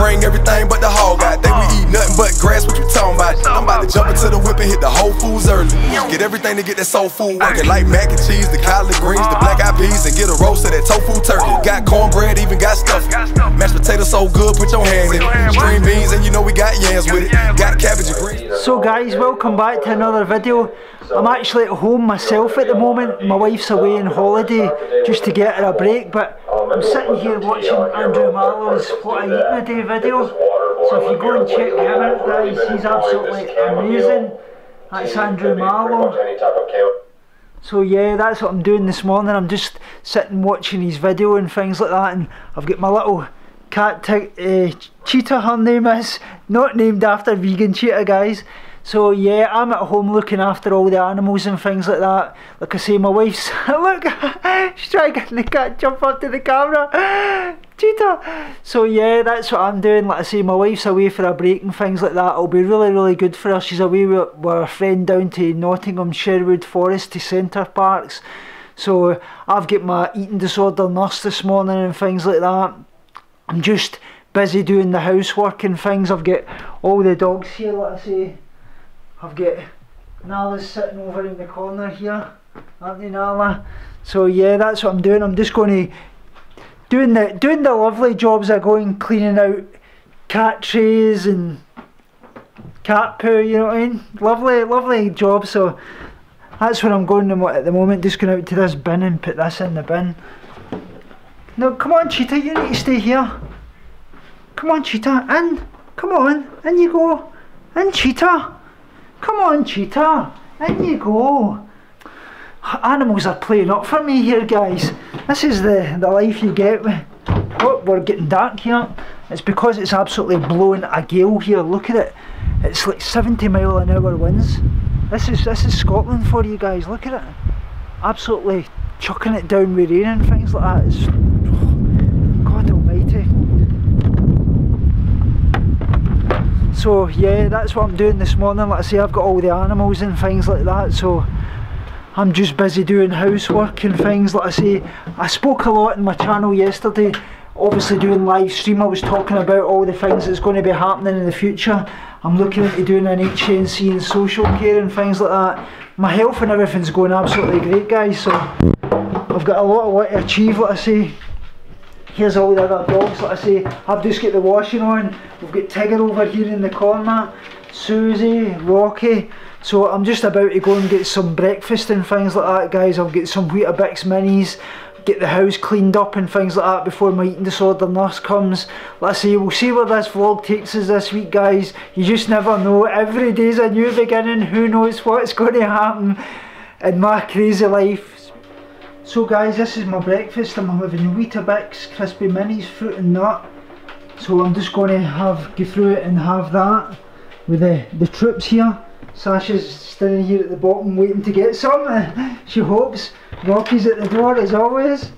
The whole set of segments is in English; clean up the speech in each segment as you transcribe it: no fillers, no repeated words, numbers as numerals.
bring everything but the hog. I think we eat nothing but grass, what you talking about? I'm about to jump into the whip and hit the Whole Foods early. Get everything to get that soul food working, like mac and cheese, the collard greens, the black eyed peas, and get a roast of that tofu turkey. Got cornbread, even got stuffing. Mashed potatoes so good, put your hand in it. String beans, and you know we got yams with it. Got cabbage and greens. So guys, welcome back to another video. I'm actually at home myself at the moment. My wife's away on holiday just to get her a break, but I'm sitting here watching Andrew Marlowe's What I Eat in a Day video. So if you go and check him out guys, he's absolutely amazing. That's Andrew Marlowe. So yeah, that's what I'm doing this morning. I'm just sitting watching his video and things like that, and I've got my little cat cheetah, her name is, not named after vegan cheetah guys. So yeah, I'm at home looking after all the animals and things like that. Like I say, my wife's look, she's trying to get the cat jump up to the camera. Cheetah. So yeah, that's what I'm doing. Like I say, my wife's away for a break and things like that. It'll be really good for her. She's away with a friend down to Nottingham, Sherwood Forest to Centre Parks. So I've got my eating disorder nurse this morning and things like that. I'm just busy doing the housework and things. I've got all the dogs here, like I say. I've got Nala's sitting over in the corner here, aren't you Nala? So yeah, that's what I'm doing. I'm just going to doing the lovely jobs of going cleaning out cat trays and cat poo, you know what I mean? Lovely job. So that's where I'm going at the moment, just going out to this bin and put this in the bin. No, come on Cheetah, you need to stay here. Come on Cheetah, in. Come on, in you go. In Cheetah. Come on Cheetah, in you go. Animals are playing up for me here guys. This is the life you get. Oh, we're getting dark here. It's because it's absolutely blowing a gale here. Look at it. It's like 70-mile-an-hour winds. This is Scotland for you guys. Look at it. Absolutely chucking it down with rain and things like that. It's, oh, God almighty. So yeah, that's what I'm doing this morning. Like I say, I've got all the animals and things like that, so I'm just busy doing housework and things. Like I say, I spoke a lot in my channel yesterday, obviously doing live stream. I was talking about all the things that's going to be happening in the future. I'm looking into doing an HNC and social care and things like that. My health and everything's going absolutely great guys, so I've got a lot of what to achieve. Like I say, here's all the other dogs. Like I say, I've just got the washing on. We've got Tigger over here in the corner, Susie, Rocky. So I'm just about to go and get some breakfast and things like that guys. I'll get some Weetabix minis, get the house cleaned up and things like that before my eating disorder nurse comes. Let's see, we'll see where this vlog takes us this week guys. You just never know. Every day's a new beginning. Who knows what's going to happen in my crazy life. So guys, this is my breakfast. I'm having Weetabix, crispy minis, fruit and nut. So I'm just going to go through it and have that with the troops here. Sasha's standing here at the bottom waiting to get some. She hopes. Rocky's at the door as always.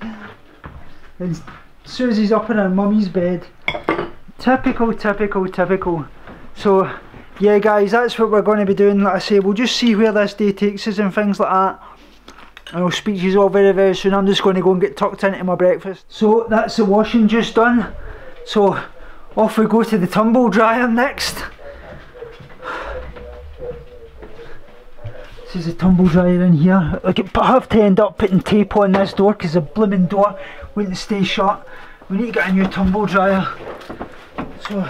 And Susie's up in her mummy's bed. Typical. So yeah guys, that's what we're going to be doing. Like I say, we'll just see where this day takes us and things like that. And I'll speak to you all very soon. I'm just going to go and get tucked into my breakfast. So that's the washing just done. So off we go to the tumble dryer next. This is the tumble dryer in here. Like, I have to end up putting tape on this door because the blooming door wouldn't stay shut. We need to get a new tumble dryer. So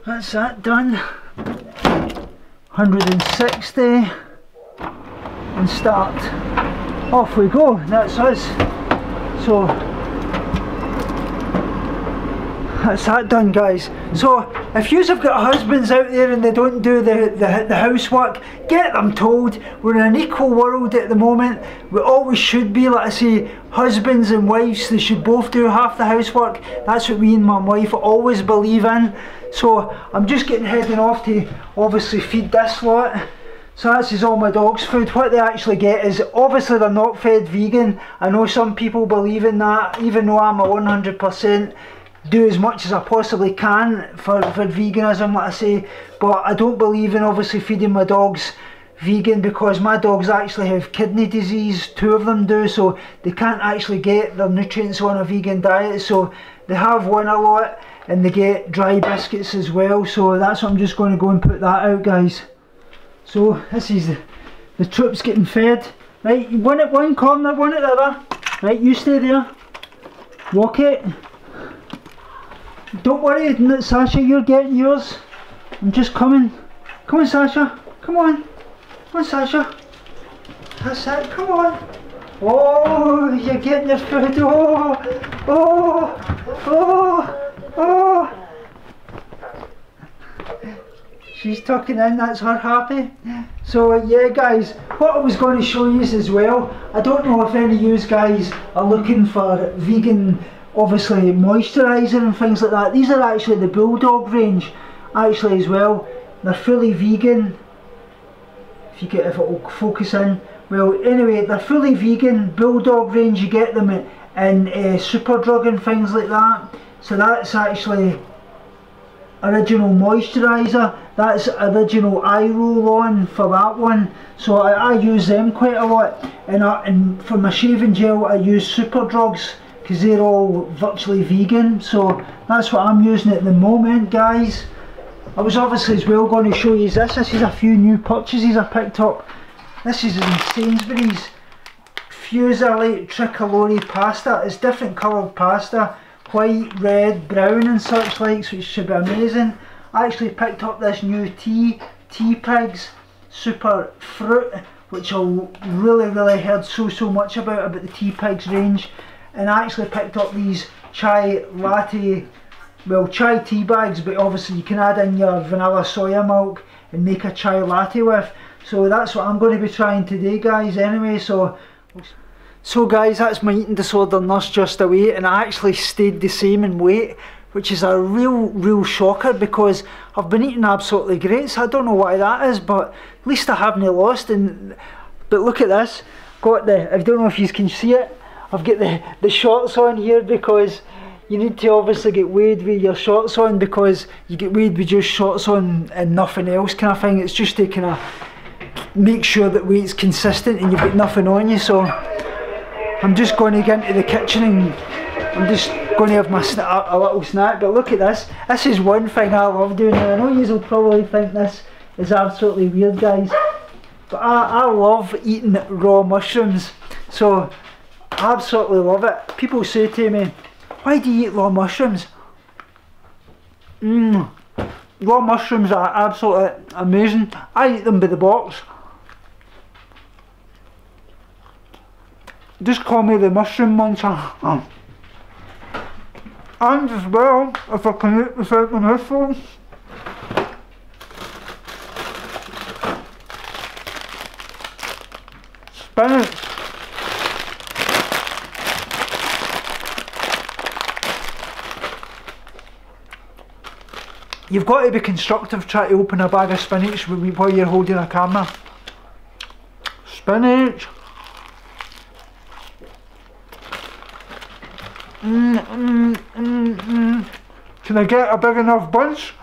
that's that done. 160 and start. Off we go. That's us. So that's that done guys. So if yous have got husbands out there and they don't do the housework, get them told. We're in an equal world at the moment. We always should be. Like I say, husbands and wives, they should both do half the housework. That's what me and my wife always believe in. So I'm just heading off to obviously feed this lot. So this is all my dogs' food. What they actually get is, obviously they're not fed vegan. I know some people believe in that, even though I'm a 100% do as much as I possibly can for veganism, like I say, but I don't believe in obviously feeding my dogs vegan because my dogs actually have kidney disease, 2 of them do, so they can't actually get their nutrients on a vegan diet. So they have won a lot and they get dry biscuits as well, so that's what I'm just going to go and put that out, guys. So this is the troops getting fed. Right, one at one corner, one at the other. Right, you stay there. Walk it. Don't worry, Sasha, you're getting yours. I'm just coming. Come on, Sasha. Come on. Come on, Sasha. That's it, come on. Oh, you're getting your food. Oh, oh, oh, oh. She's tucking in, that's her happy. So yeah guys, what I was going to show you as well, I don't know if any of you guys are looking for vegan, obviously moisturiser and things like that. These are actually the Bulldog range actually as well. They're fully vegan. If it will focus in. Well anyway, they're fully vegan, Bulldog range. You get them in Superdrug and things like that. So that's actually original moisturiser, that's original eye roll on for that one, so I use them quite a lot, and for my shaving gel I use Superdrugs because they're all virtually vegan, so that's what I'm using at the moment, guys. I was obviously as well going to show you this is a few new purchases I picked up. This is in Sainsbury's Fusilli Tricolore pasta. It's different coloured pasta, white, red, brown and such like, which should be amazing. I actually picked up this new Tea Pigs Super Fruit, which I really heard so much about the Tea Pigs range, and I actually picked up these chai latte, well, chai tea bags, but obviously you can add in your vanilla soya milk and make a chai latte with. So that's what I'm going to be trying today, guys, anyway. So guys, that's my eating disorder nurse just away, and I actually stayed the same in weight, which is a real shocker because I've been eating absolutely great, so I don't know why that is, but at least I haven't lost. But look at this, I don't know if you can see it, I've got the shorts on here because you need to obviously get weighed with your shorts on, because you get weighed with just shorts on and nothing else kind of thing. It's just to kind of make sure that weight's consistent and you've got nothing on you. So I'm just going to get into the kitchen and I'm just going to have a little snack. But look at this. This is one thing I love doing. Now I know you will probably think this is absolutely weird, guys, but I love eating raw mushrooms. So I absolutely love it. People say to me, why do you eat raw mushrooms? Raw mushrooms are absolutely amazing. I eat them by the box. Just call me the mushroom monster. And as well, if I can eat without my headphones. Spinach. You've got to be constructive trying to open a bag of spinach while you're holding a camera. Spinach. Can I get a big enough bunch?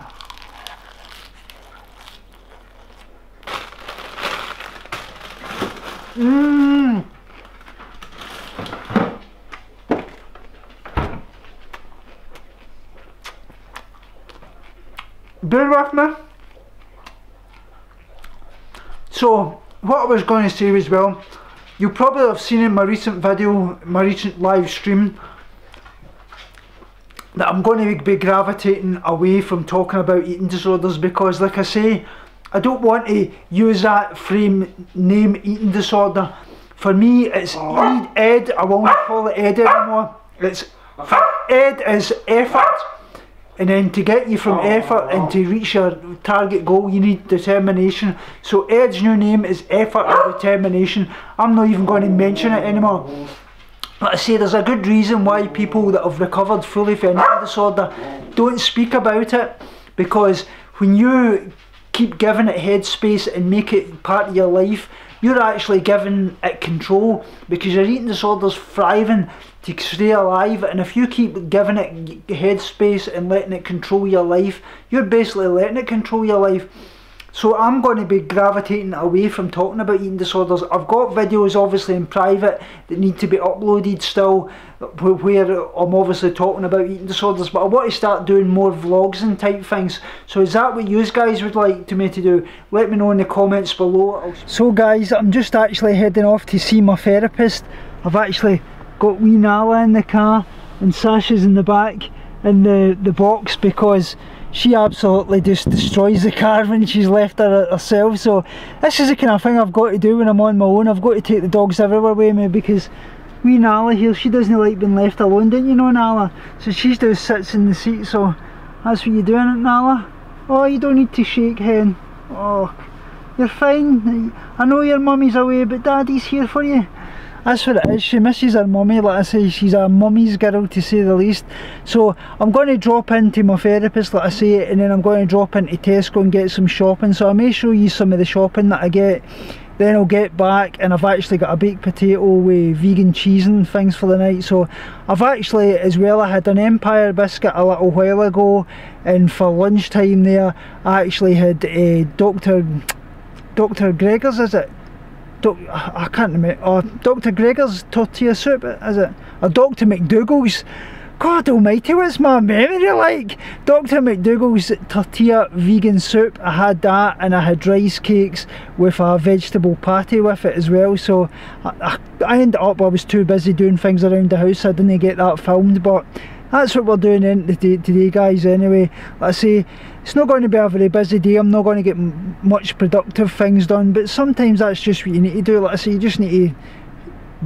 Bear with me. So what I was going to say as well, you probably have seen in my recent video, my recent live stream, that I'm going to be gravitating away from talking about eating disorders, because like I say, I don't want to use that name eating disorder. For me it's Ed, I won't call it Ed anymore. Ed is effort, and then to get you from effort and to reach your target goal you need determination. So Ed's new name is effort and determination. I'm not even going to mention it anymore. But I say there's a good reason why people that have recovered fully from an eating disorder don't speak about it, because when you keep giving it headspace and make it part of your life, you're actually giving it control, because your eating disorder's thriving to stay alive, and if you keep giving it headspace and letting it control your life, you're basically letting it control your life. So I'm going to be gravitating away from talking about eating disorders. I've got videos obviously in private that need to be uploaded still, where I'm obviously talking about eating disorders, but I want to start doing more vlogs and type things. So is that what you guys would like me to do? Let me know in the comments below. So guys, I'm just actually heading off to see my therapist. I've actually got wee Nala in the car and Sasha's in the back in the box, because she absolutely just destroys the car when she's left her herself. So this is the kind of thing I've got to do when I'm on my own. I've got to take the dogs everywhere with me, because wee Nala here, she doesn't like being left alone, don't you know, Nala? So she just sits in the seat. So that's what you're doing, Nala. Oh, you don't need to shake, hen. Oh, you're fine. I know your mummy's away, but daddy's here for you. That's what it is. She misses her mummy. Like I say, she's a mummy's girl, to say the least. So I'm going to drop into my therapist, like I say, and then I'm going to drop into Tesco and get some shopping. So I may show you some of the shopping that I get. Then I'll get back, and I've actually got a baked potato with vegan cheese and things for the night. So I've actually, as well, I had an Empire biscuit a little while ago, and for lunchtime there I actually had Dr. Gregor's, is it? I can't remember. Oh, Dr. Gregor's tortilla soup, is it? Or Dr. McDougall's. God almighty, what's my memory like? Dr. McDougall's tortilla vegan soup. I had that, and I had rice cakes with a vegetable patty with it as well. So I ended up, I was too busy doing things around the house, I didn't get that filmed, but that's what we're doing today, guys. Anyway, like I say, it's not going to be a very busy day. I'm not going to get much productive things done, but sometimes that's just what you need to do. Like I say, you just need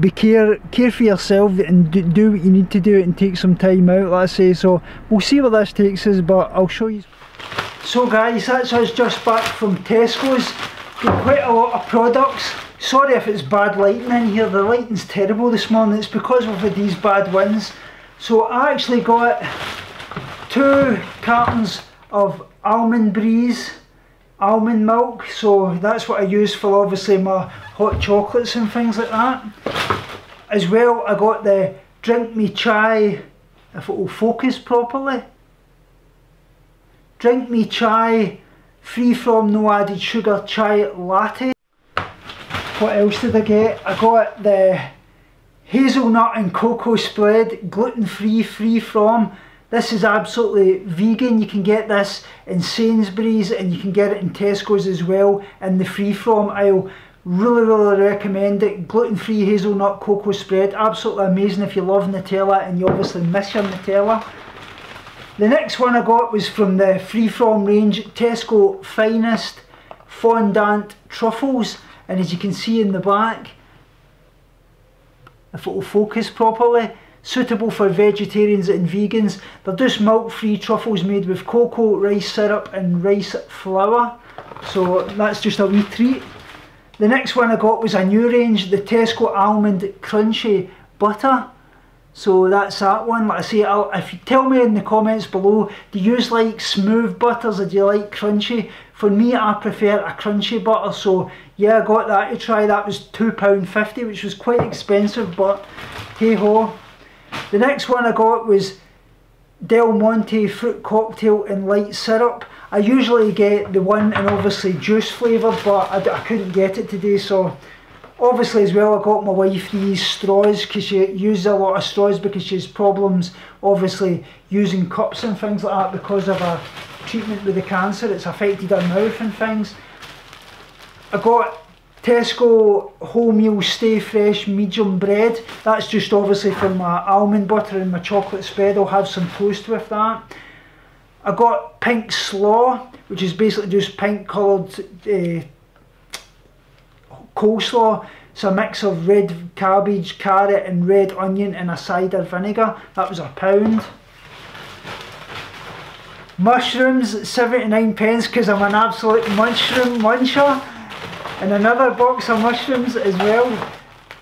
to care for yourself and do what you need to do and take some time out, like I say. So we'll see where this takes us, but I'll show you. So guys, that's us just back from Tesco's. Got quite a lot of products. Sorry if it's bad lighting in here. The lighting's terrible this morning. It's because we've had these bad winds. So I actually got 2 cartons of Almond Breeze almond milk. So that's what I use for obviously my hot chocolates and things like that. As well, I got the Drink Me Chai, if it will focus properly. Drink Me Chai free from no added sugar chai latte. What else did I get? I got the hazelnut and cocoa spread, gluten-free, free from. This is absolutely vegan. You can get this in Sainsbury's, and you can get it in Tesco's as well in the free from aisle. Really recommend it. Gluten-free hazelnut cocoa spread, absolutely amazing if you love Nutella and you obviously miss your Nutella. The next one I got was from the free from range, Tesco Finest Fondant Truffles, and as you can see in the back, if it will focus properly, suitable for vegetarians and vegans. They're just milk-free truffles made with cocoa, rice syrup and rice flour. So that's just a wee treat. The next one I got was a new range, the Tesco Almond Crunchy Butter. So that's that one. Like I say, if you tell me in the comments below, do you like smooth butters or do you like crunchy? For me, I prefer a crunchy butter, so yeah, I got that to try. That was £2.50, which was quite expensive, but hey ho. The next one I got was Del Monte Fruit Cocktail in Light Syrup. I usually get the one in obviously juice flavoured, but I couldn't get it today, so obviously as well I got my wife these straws, because she uses a lot of straws because she has problems obviously using cups and things like that because of her treatment with the cancer. It's affected her mouth and things. I got Tesco wholemeal stay fresh medium bread. That's just obviously for my almond butter and my chocolate spread. I'll have some toast with that. I got pink slaw, which is basically just pink coloured coleslaw. It's a mix of red cabbage, carrot and red onion and a cider vinegar. That was £1. Mushrooms, 79 pence, because I'm an absolute mushroom muncher. And another box of mushrooms as well,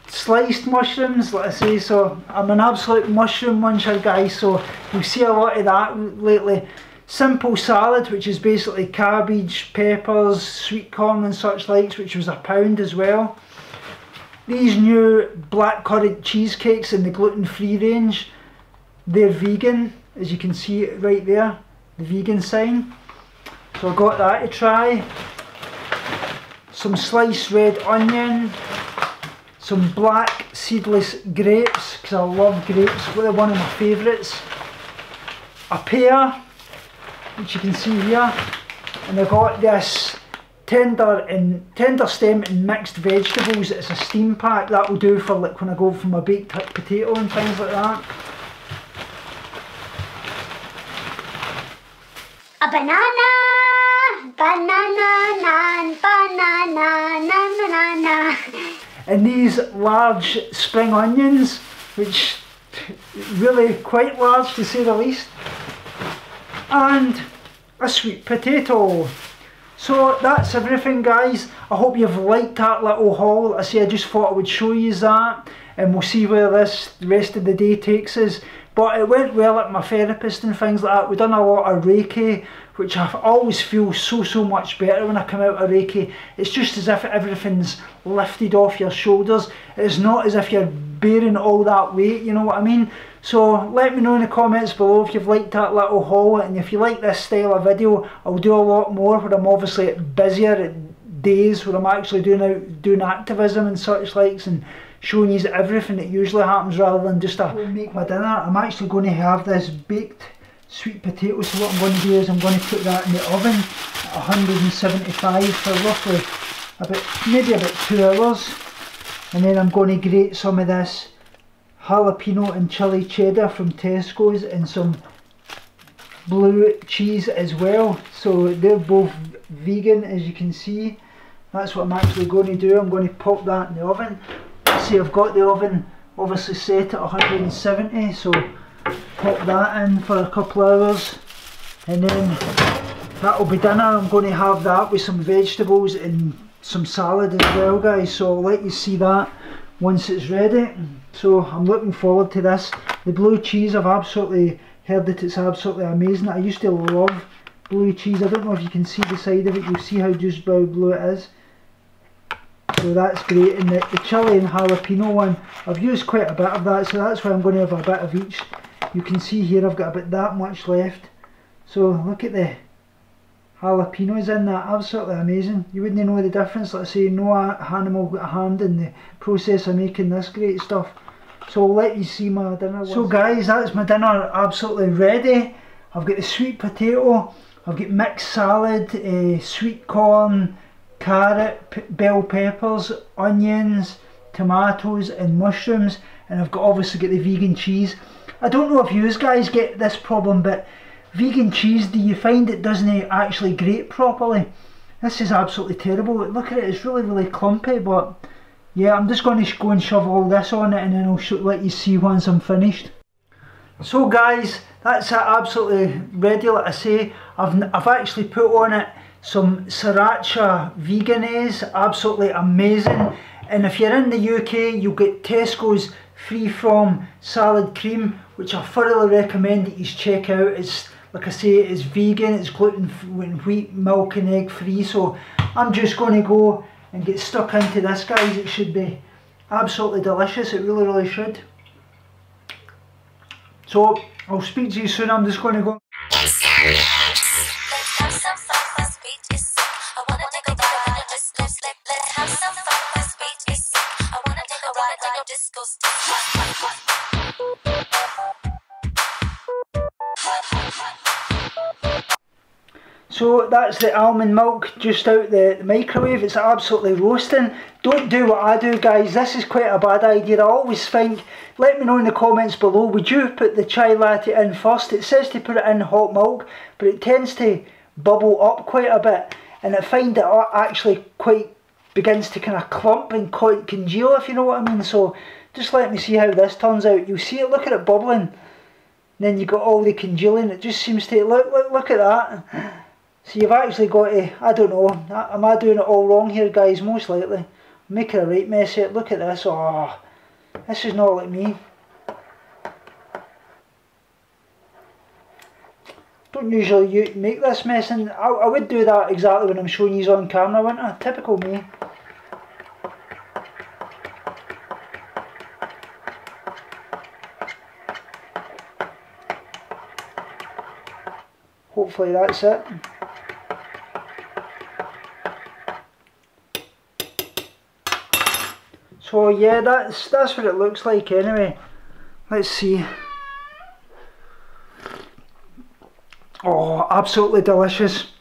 sliced mushrooms, like I say. So I'm an absolute mushroom muncher, guys, so you'll see a lot of that lately. Simple salad, which is basically cabbage, peppers, sweet corn and such likes, which was £1 as well. These new blackcurrant cheesecakes in the gluten-free range, they're vegan, as you can see right there, the vegan sign. So I got that to try. some sliced red onion, some black seedless grapes, because I love grapes, they're one of my favourites, a pear, which you can see here, and I've got this tender stem and mixed vegetables. It's a steam pack that will do for like when I go for my baked potato and things like that. A banana, banana. And these large spring onions, which really quite large to say the least, and a sweet potato. So that's everything, guys. I hope you've liked that little haul. I just thought I would show you that, and we'll see where the rest of the day takes us. But it went well at my therapist and things like that. We've done a lot of Reiki, which I always feel so much better when I come out of Reiki. It's just as if everything's lifted off your shoulders. It's not as if you're bearing all that weight, you know what I mean? So let me know in the comments below if you've liked that little haul, and if you like this style of video, I'll do a lot more where I'm obviously busier at days where I'm actually doing activism and such likes, and showing you everything that usually happens rather than just make my dinner. I'm actually going to have this baked sweet potato, so what I'm going to do is I'm going to put that in the oven at 175 for roughly maybe about 2 hours, and then I'm going to grate some of this jalapeno and chili cheddar from Tesco's and some blue cheese as well, so they're both vegan, as you can see. That's what I'm actually going to do. I'm going to pop that in the oven. See, I've got the oven obviously set at 170, so pop that in for a couple of hours, and then that'll be dinner. I'm going to have that with some vegetables and some salad as well, guys, so I'll let you see that once it's ready. So I'm looking forward to this. The blue cheese, I've absolutely heard that it's absolutely amazing. I used to love blue cheese. I don't know if you can see the side of it, you'll see how just blue it is. So that's great, and the chili and jalapeno one, I've used quite a bit of that, so that's why I'm going to have a bit of each. You can see here I've got about that much left. So look at the jalapenos in that, absolutely amazing. You wouldn't know the difference. Let's say no animal got a hand in the process of making this great stuff. So I'll let you see my dinner. So guys, that's my dinner absolutely ready. I've got the sweet potato, I've got mixed salad, sweet corn, carrot, bell peppers, onions, tomatoes and mushrooms, and I've obviously got the vegan cheese. I don't know if you guys get this problem, but vegan cheese, do you find it doesn't actually grate properly? This is absolutely terrible. Look at it, it's really clumpy, but yeah, I'm just going to go and shove all this on it, and then I'll let you see once I'm finished. So guys, that's it, absolutely ready. Like I say, I've actually put on it some sriracha veganese, absolutely amazing. And if you're in the UK, you'll get Tesco's free from salad cream, which I thoroughly recommend that you check out. It's, like I say, it's vegan, it's gluten, wheat, milk and egg free. So I'm just going to go and get stuck into this, guys. It should be absolutely delicious, it really should. So I'll speak to you soon. I'm just going to go. So that's the almond milk just out the microwave. It's absolutely roasting. Don't do what I do, guys. This is quite a bad idea. I always think, let me know in the comments below, would you put the chai latte in first? It says to put it in hot milk, but it tends to bubble up quite a bit, and I find it actually quite begins to kind of clump and quite congeal, if you know what I mean. So just let me see how this turns out. You'll see it, look at it bubbling, and then you got all the congealing. It just seems to, look at that. So you've actually got to, I don't know, am I doing it all wrong here, guys? Most likely. I'm making a right mess of it. Look at this. Oh, this is not like me. Don't usually make this mess, and I would do that exactly when I'm showing you on camera, wouldn't I? Typical me. Hopefully that's it. So yeah, that's what it looks like anyway. Let's see. Oh, absolutely delicious.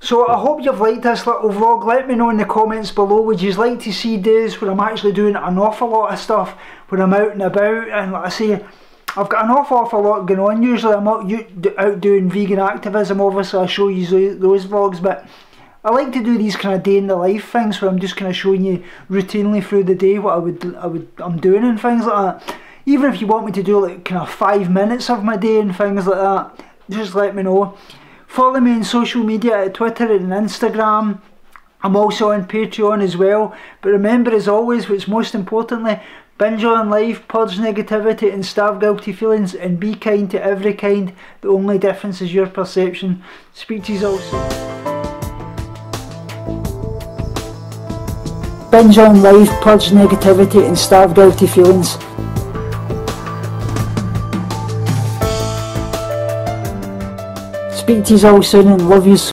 So I hope you've liked this little vlog. Let me know in the comments below, would you like to see days where I'm actually doing an awful lot of stuff, where I'm out and about, and like I say, I've got an awful lot going on. Usually I'm out doing vegan activism, obviously I show you those vlogs, but I like to do these kind of day in the life things where I'm just kind of showing you routinely through the day what I'm doing and things like that. Even if you want me to do like kind of 5 minutes of my day and things like that, just let me know. Follow me on social media at Twitter and Instagram. I'm also on Patreon as well. But remember, as always, what's most importantly, binge on life, purge negativity and starve guilty feelings, and be kind to every kind. The only difference is your perception. Speak to you all soon. Binge on life, purge negativity and starve guilty feelings. Speak to you all soon and love you.